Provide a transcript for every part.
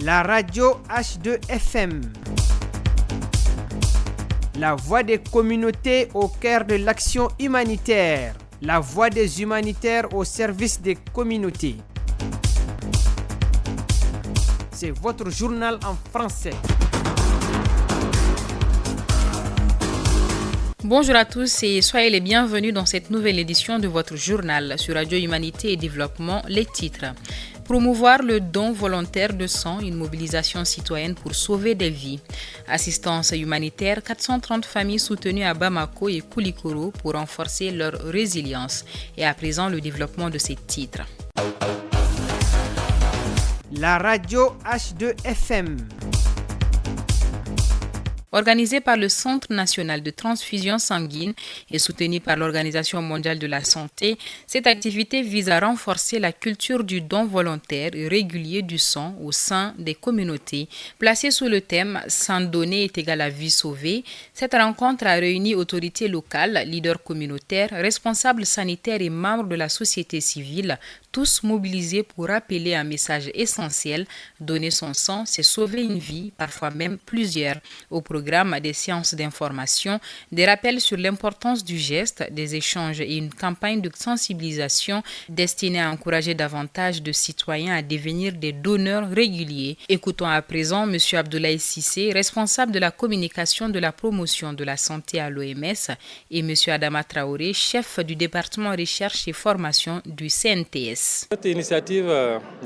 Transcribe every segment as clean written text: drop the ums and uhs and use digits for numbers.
La radio H2FM. La voix des communautés au cœur de l'action humanitaire. La voix des humanitaires au service des communautés. C'est votre journal en français. Bonjour à tous et soyez les bienvenus dans cette nouvelle édition de votre journal sur Radio Humanité et Développement. Les titres. Promouvoir le don volontaire de sang, une mobilisation citoyenne pour sauver des vies. Assistance humanitaire, 430 familles soutenues à Bamako et Koulikoro pour renforcer leur résilience. Et à présent, le développement de ces titres. La radio H2FM. Organisée par le Centre national de transfusion sanguine et soutenue par l'Organisation mondiale de la santé, cette activité vise à renforcer la culture du don volontaire et régulier du sang au sein des communautés. Placée sous le thème « Sang donné est égal à vie sauvée », cette rencontre a réuni autorités locales, leaders communautaires, responsables sanitaires et membres de la société civile, tous mobilisés pour rappeler un message essentiel. Donner son sang, c'est sauver une vie, parfois même plusieurs. Au programme des séances d'information, des rappels sur l'importance du geste, des échanges et une campagne de sensibilisation destinée à encourager davantage de citoyens à devenir des donneurs réguliers. Écoutons à présent M. Abdoulaye Sissé, responsable de la communication de la promotion de la santé à l'OMS, et M. Adama Traoré, chef du département recherche et formation du CNTS. Cette initiative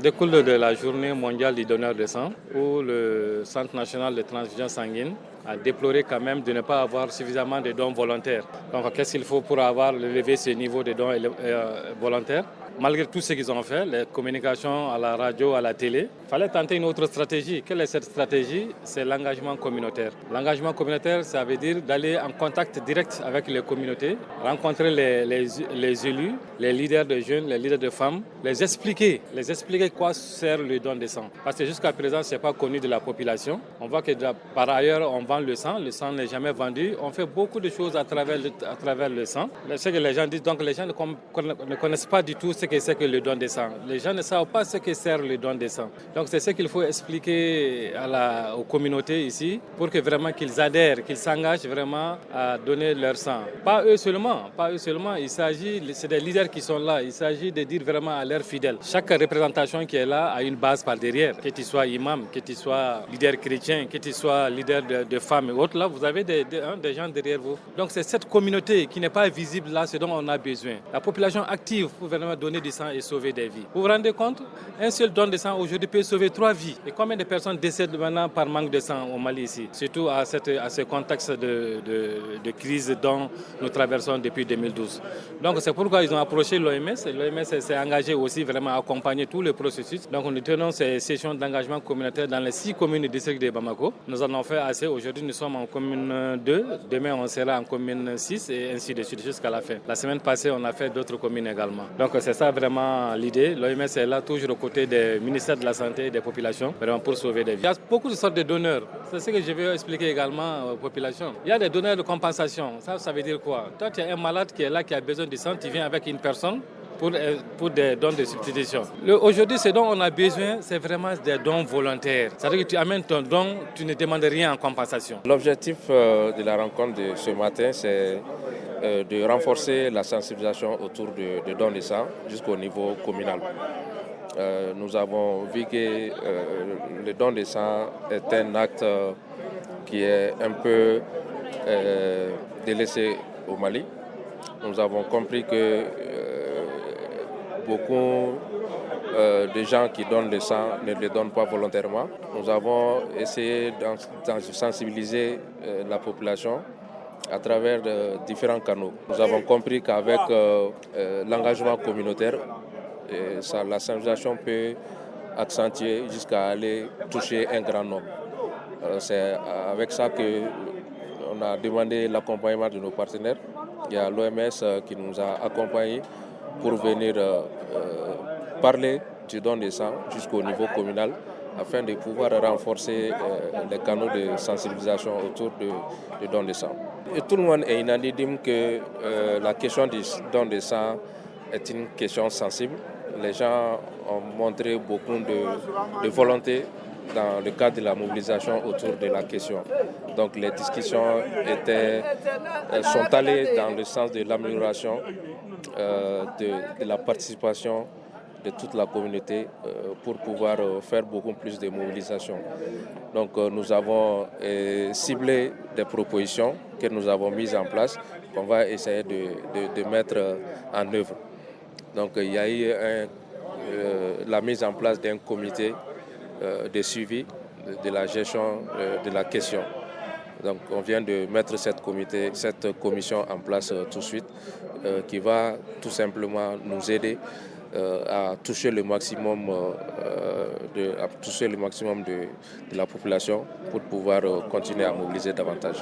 découle de la journée mondiale du donneur de sang où le Centre national de transfusion sanguine a déploré quand même de ne pas avoir suffisamment de dons volontaires. Donc qu'est-ce qu'il faut pour lever ce niveau de dons volontaires? Malgré tout ce qu'ils ont fait, les communications à la radio, à la télé, il fallait tenter une autre stratégie. Quelle est cette stratégie? C'est l'engagement communautaire. L'engagement communautaire, ça veut dire d'aller en contact direct avec les communautés, rencontrer les élus, les leaders de jeunes, les leaders de femmes, les expliquer quoi sert le don de sang. Parce que jusqu'à présent, ce n'est pas connu de la population. On voit que par ailleurs, on vend le sang n'est jamais vendu. On fait beaucoup de choses à travers le sang. Ce que les gens disent, donc les gens ne connaissent pas du tout ce que c'est que le don de sang. Les gens ne savent pas ce que sert le don de sang. Donc c'est ce qu'il faut expliquer aux communautés ici pour que vraiment qu'ils adhèrent, qu'ils s'engagent vraiment à donner leur sang. Pas eux seulement. C'est des leaders qui sont là. Il s'agit de dire vraiment à leurs fidèles. Chaque représentation qui est là a une base par derrière. Que tu sois imam, que tu sois leader chrétien, que tu sois leader de femmes et autres, là vous avez des gens derrière vous. Donc c'est cette communauté qui n'est pas visible là, c'est dont on a besoin. La population active pour vraiment donner du sang et sauver des vies. Vous vous rendez compte? Un seul don de sang aujourd'hui peut sauver 3 vies. Et combien de personnes décèdent maintenant par manque de sang au Mali ici? Surtout à ce contexte de crise dont nous traversons depuis 2012. Donc c'est pourquoi ils ont approché l'OMS. L'OMS s'est engagé aussi vraiment à accompagner tout le processus. Donc nous tenons ces sessions d'engagement communautaire dans les 6 communes du district de Bamako. Nous en avons fait assez. Aujourd'hui nous sommes en commune 2. Demain on sera en commune 6 et ainsi de suite jusqu'à la fin. La semaine passée on a fait d'autres communes également. Donc c'est ça vraiment l'idée. L'OMS est là toujours aux côtés des ministères de la Santé et des populations vraiment pour sauver des vies. Il y a beaucoup de sortes de donneurs. C'est ce que je vais expliquer également aux populations. Il y a des donneurs de compensation. Ça veut dire quoi? Toi tu as un malade qui est là, qui a besoin de sang, tu viens avec une personne pour des dons de substitution. Aujourd'hui, ce dont on a besoin, c'est vraiment des dons volontaires. C'est-à-dire que tu amènes ton don, tu ne demandes rien en compensation. L'objectif de la rencontre de ce matin, c'est de renforcer la sensibilisation autour de dons de sang jusqu'au niveau communal. Nous avons vu que le don de sang est un acte qui est un peu délaissé au Mali. Nous avons compris que beaucoup de gens qui donnent le sang ne le donnent pas volontairement. Nous avons essayé de sensibiliser la population à travers différents canaux. Nous avons compris qu'avec l'engagement communautaire, la sensibilisation peut accentuer jusqu'à aller toucher un grand nombre. C'est avec ça qu'on a demandé l'accompagnement de nos partenaires. Il y a l'OMS qui nous a accompagnés pour venir parler du don de sang jusqu'au niveau communal afin de pouvoir renforcer les canaux de sensibilisation autour du don de sang. Et tout le monde est unanime que la question du don de sang est une question sensible. Les gens ont montré beaucoup de volonté dans le cadre de la mobilisation autour de la question. Donc les discussions sont allées dans le sens de l'amélioration de la participation de toute la communauté pour pouvoir faire beaucoup plus de mobilisation. Donc nous avons ciblé des propositions que nous avons mises en place, qu'on va essayer de mettre en œuvre. Donc il y a eu la mise en place d'un comité de suivi de la gestion de la question. Donc on vient de mettre cette commission en place tout de suite qui va tout simplement nous aider à toucher le maximum de la population pour pouvoir continuer à mobiliser davantage.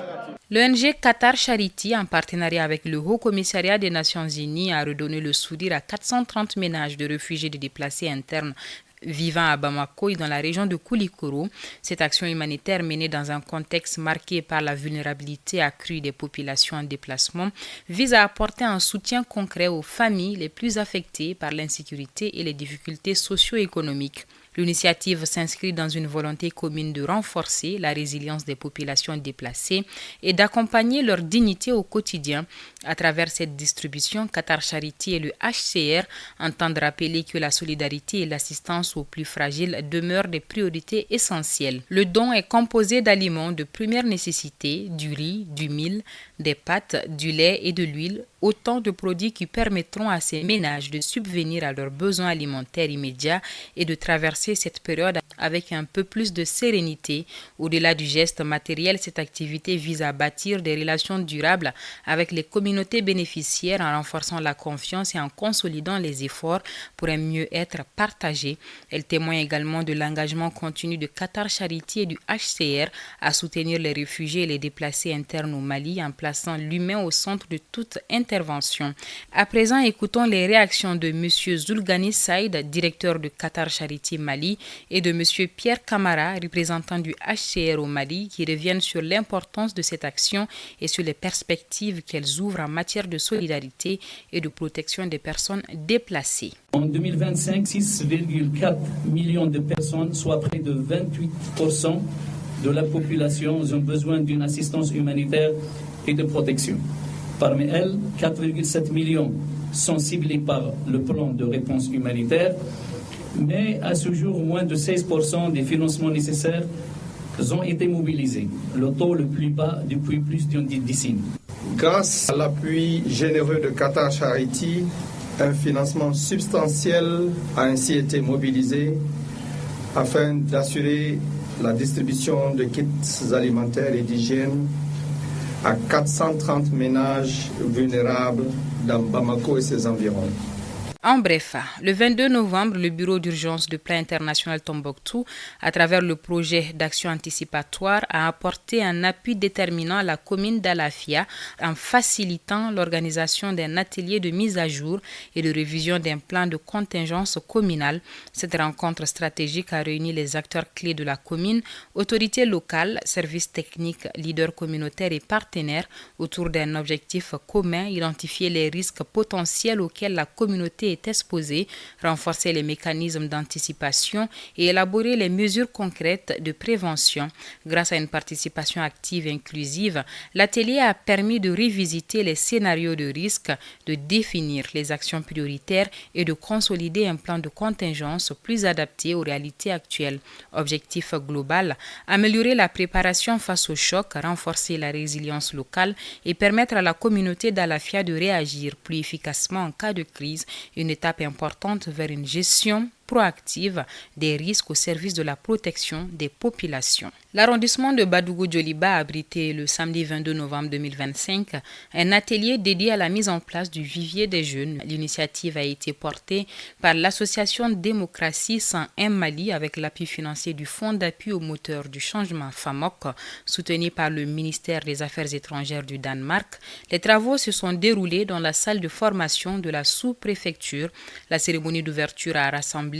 L'ONG Qatar Charity, en partenariat avec le Haut Commissariat des Nations Unies, a redonné le sourire à 430 ménages de réfugiés et de déplacés internes vivant à Bamako et dans la région de Koulikoro. Cette action humanitaire menée dans un contexte marqué par la vulnérabilité accrue des populations en déplacement vise à apporter un soutien concret aux familles les plus affectées par l'insécurité et les difficultés socio-économiques. L'initiative s'inscrit dans une volonté commune de renforcer la résilience des populations déplacées et d'accompagner leur dignité au quotidien. À travers cette distribution, Qatar Charity et le HCR entendent rappeler que la solidarité et l'assistance aux plus fragiles demeurent des priorités essentielles. Le don est composé d'aliments de première nécessité, du riz, du mil, des pâtes, du lait et de l'huile, autant de produits qui permettront à ces ménages de subvenir à leurs besoins alimentaires immédiats et de traverser cette période avec un peu plus de sérénité. Au-delà du geste matériel, cette activité vise à bâtir des relations durables avec les communautés bénéficiaires en renforçant la confiance et en consolidant les efforts pour un mieux-être partagé. Elle témoigne également de l'engagement continu de Qatar Charity et du HCR à soutenir les réfugiés et les déplacés internes au Mali en plaçant l'humain au centre de toute intervention. À présent, écoutons les réactions de M. Zulgani Saïd, directeur de Qatar Charity Mali, et de M. Pierre Camara, représentant du HCR au Mali, qui reviennent sur l'importance de cette action et sur les perspectives qu'elles ouvrent en matière de solidarité et de protection des personnes déplacées. En 2025, 6,4 millions de personnes, soit près de 28% de la population, ont besoin d'une assistance humanitaire et de protection. Parmi elles, 4,7 millions sont ciblés par le plan de réponse humanitaire, mais à ce jour, moins de 16% des financements nécessaires ont été mobilisés, le taux le plus bas depuis plus d'une décennie. Grâce à l'appui généreux de Qatar Charity, un financement substantiel a ainsi été mobilisé afin d'assurer la distribution de kits alimentaires et d'hygiène à 430 ménages vulnérables dans Bamako et ses environs. En bref, le 22 novembre, le Bureau d'urgence de plan international Tombouctou, à travers le projet d'action anticipatoire, a apporté un appui déterminant à la commune d'Alafia en facilitant l'organisation d'un atelier de mise à jour et de révision d'un plan de contingence communal. Cette rencontre stratégique a réuni les acteurs clés de la commune, autorités locales, services techniques, leaders communautaires et partenaires autour d'un objectif commun, identifier les risques potentiels auxquels la communauté est exposée, renforcer les mécanismes d'anticipation et élaborer les mesures concrètes de prévention. Grâce à une participation active et inclusive, l'atelier a permis de revisiter les scénarios de risque, de définir les actions prioritaires et de consolider un plan de contingence plus adapté aux réalités actuelles. Objectif global, améliorer la préparation face au choc, renforcer la résilience locale et permettre à la communauté d'Alafia de réagir plus efficacement en cas de crise, une étape importante vers une gestion proactive des risques au service de la protection des populations. L'arrondissement de Badougou-Djoliba a abrité le samedi 22 novembre 2025 un atelier dédié à la mise en place du vivier des jeunes. L'initiative a été portée par l'association Démocratie 101 Mali avec l'appui financier du Fonds d'appui aux moteurs du changement FAMOC, soutenu par le ministère des Affaires étrangères du Danemark. Les travaux se sont déroulés dans la salle de formation de la sous-préfecture. La cérémonie d'ouverture a rassemblé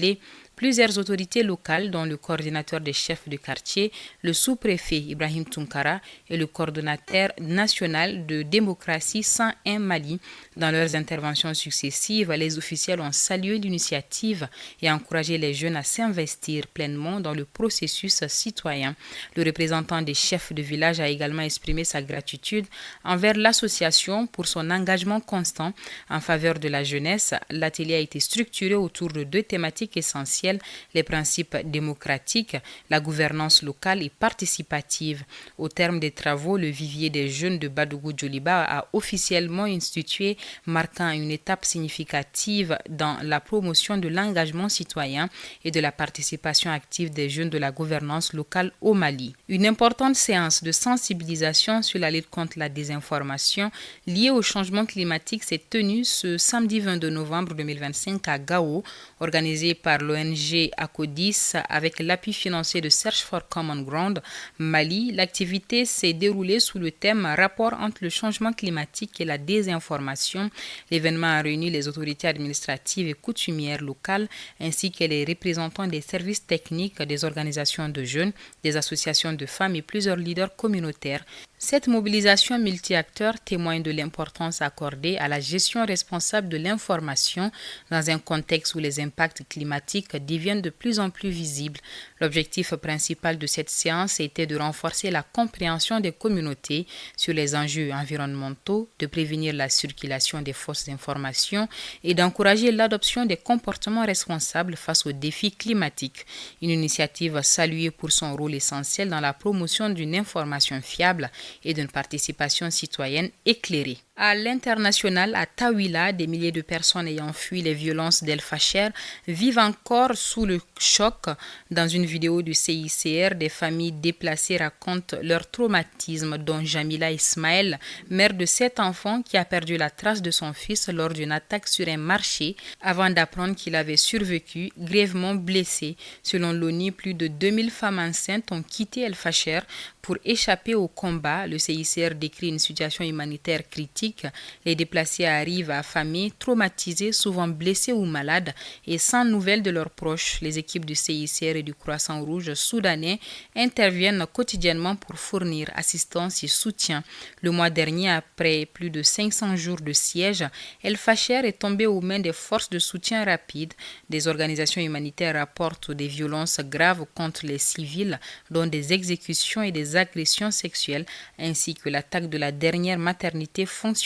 Plusieurs autorités locales, dont le coordinateur des chefs de quartier, le sous-préfet Ibrahim Tunkara et le coordonnateur national de démocratie 101 Mali, dans leurs interventions successives, les officiels ont salué l'initiative et encouragé les jeunes à s'investir pleinement dans le processus citoyen. Le représentant des chefs de village a également exprimé sa gratitude envers l'association pour son engagement constant en faveur de la jeunesse. L'atelier a été structuré autour de 2 thématiques essentielles: les principes démocratiques, la gouvernance locale et participative. Au terme des travaux, le vivier des jeunes de Badougou-Djoliba a officiellement institué, marquant une étape significative dans la promotion de l'engagement citoyen et de la participation active des jeunes de la gouvernance locale au Mali. Une importante séance de sensibilisation sur la lutte contre la désinformation liée au changement climatique s'est tenue ce samedi 22 novembre 2025 à Gao, organisée par l'ONG ACODIS avec l'appui financier de Search for Common Ground Mali. L'activité s'est déroulée sous le thème « Rapport entre le changement climatique et la désinformation ». L'événement a réuni les autorités administratives et coutumières locales ainsi que les représentants des services techniques, des organisations de jeunes, des associations de femmes et plusieurs leaders communautaires. Cette mobilisation multi-acteurs témoigne de l'importance accordée à la gestion responsable de l'information dans un contexte où les impacts climatiques deviennent de plus en plus visibles. L'objectif principal de cette séance était de renforcer la compréhension des communautés sur les enjeux environnementaux, de prévenir la circulation des fausses informations et d'encourager l'adoption des comportements responsables face aux défis climatiques. Une initiative saluée pour son rôle essentiel dans la promotion d'une information fiable et d'une participation citoyenne éclairée. À l'international, à Tawila, des milliers de personnes ayant fui les violences d'El Fasher vivent encore sous le choc. Dans une vidéo du CICR, des familles déplacées racontent leur traumatisme, dont Jamila Ismaël, mère de 7 enfants qui a perdu la trace de son fils lors d'une attaque sur un marché avant d'apprendre qu'il avait survécu, grièvement blessé. Selon l'ONU, plus de 2000 femmes enceintes ont quitté El Fasher pour échapper au combat. Le CICR décrit une situation humanitaire critique. Les déplacés arrivent affamés, traumatisés, souvent blessés ou malades et sans nouvelles de leurs proches. Les équipes du CICR et du Croissant Rouge soudanais interviennent quotidiennement pour fournir assistance et soutien. Le mois dernier, après plus de 500 jours de siège, El Fasher est tombé aux mains des forces de soutien rapide. Des organisations humanitaires rapportent des violences graves contre les civils, dont des exécutions et des agressions sexuelles, ainsi que l'attaque de la dernière maternité fonctionnelle,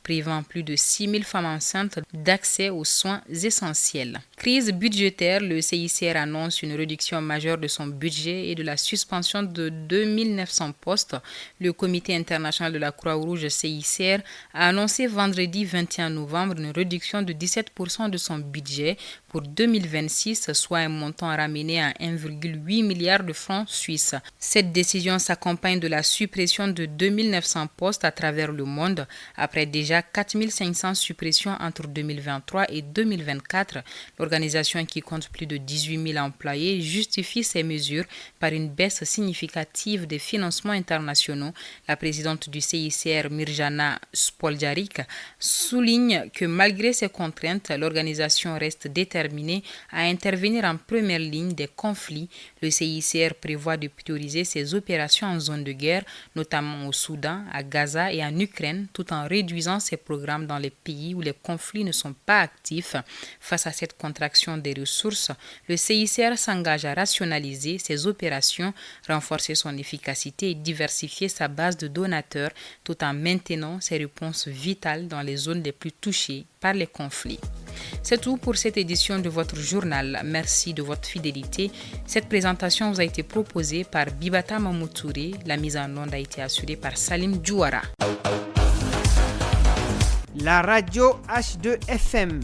privant plus de 6000 femmes enceintes d'accès aux soins essentiels. Crise budgétaire, le CICR annonce une réduction majeure de son budget et de la suspension de 2900 postes. Le Comité international de la Croix-Rouge CICR a annoncé vendredi 21 novembre une réduction de 17% de son budget pour 2026, soit un montant ramené à 1,8 milliard de francs suisses. Cette décision s'accompagne de la suppression de 2900 postes à travers le monde, après déjà 4500 suppressions entre 2023 et 2024. L'organisation, qui compte plus de 18 000 employés, justifie ces mesures par une baisse significative des financements internationaux. La présidente du CICR, Mirjana Spoljaric, souligne que malgré ces contraintes, l'organisation reste déterminée à intervenir en première ligne des conflits. Le CICR prévoit de prioriser ses opérations en zone de guerre, notamment au Soudan, à Gaza et en Ukraine, tout en réduisant ses programmes dans les pays où les conflits ne sont pas actifs. Face à cette contraction des ressources, le CICR s'engage à rationaliser ses opérations, renforcer son efficacité et diversifier sa base de donateurs, tout en maintenant ses réponses vitales dans les zones les plus touchées par les conflits. C'est tout pour cette édition de votre journal. Merci de votre fidélité. Cette présentation vous a été proposée par Bibata Mamoutouré. La mise en onde a été assurée par Salim Djouara. La radio H2FM